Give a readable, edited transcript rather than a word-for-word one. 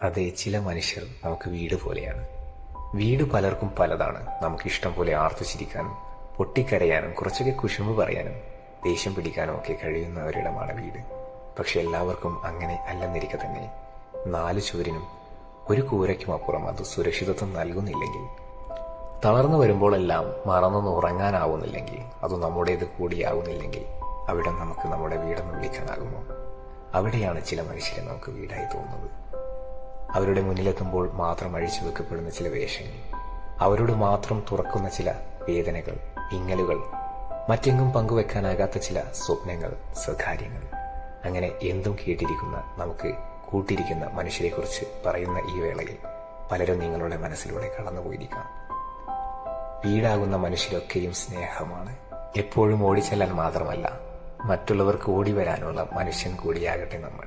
അതെ, ചില മനുഷ്യർ നമുക്ക് വീട് പോലെയാണ്. വീട് പലർക്കും പലതാണ്. നമുക്ക് ഇഷ്ടം പോലെ ആർത്തുചിരിക്കാനും പൊട്ടിക്കരയാനും കുറച്ചൊക്കെ കുശുമ്പ് പറയാനും ദേഷ്യം പിടിക്കാനും ഒക്കെ കഴിയുന്ന ഒരിടമാണ് വീട്. പക്ഷെ എല്ലാവർക്കും അങ്ങനെ അല്ലെന്നിരിക്കെ തന്നെ 4 ചുവരിനും ഒരു കൂരയ്ക്കും അപ്പുറം അത് സുരക്ഷിതത്വം നൽകുന്നില്ലെങ്കിൽ, തളർന്നു വരുമ്പോഴെല്ലാം മറന്നൊന്ന് ഉറങ്ങാനാവുന്നില്ലെങ്കിൽ, അത് നമ്മുടേത് കൂടിയാവുന്നില്ലെങ്കിൽ, അവിടെ നമുക്ക് നമ്മുടെ വീടെന്ന് വിളിക്കാനാകുമോ? അവിടെയാണ് ചില മനുഷ്യരെ നമുക്ക് വീടായി തോന്നുന്നത്. അവരുടെ മുന്നിലെത്തുമ്പോൾ മാത്രം അഴിച്ചു വെക്കപ്പെടുന്ന ചില വേഷങ്ങൾ, അവരോട് മാത്രം തുറക്കുന്ന ചില വേദനകൾ, ഇങ്ങലുകൾ, മറ്റെങ്ങും പങ്കുവെക്കാനാകാത്ത ചില സ്വപ്നങ്ങൾ, സ്വകാര്യങ്ങൾ, അങ്ങനെ എന്തും കേട്ടിരിക്കുന്ന, നമുക്ക് കൂട്ടിരിക്കുന്ന മനുഷ്യരെക്കുറിച്ച് പറയുന്ന ഈ വേളയിൽ പലരും നിങ്ങളുടെ മനസ്സിലൂടെ കടന്നുപോയിരിക്കാം. വീടാകുന്ന മനുഷ്യരൊക്കെയും സ്നേഹമാണ്. എപ്പോഴും ഓടിച്ചെല്ലാൻ മാത്രമല്ല, മറ്റുള്ളവർക്ക് ഓടി വരാനുള്ള മനുഷ്യൻ കൂടിയാകട്ടെ നമ്മൾ.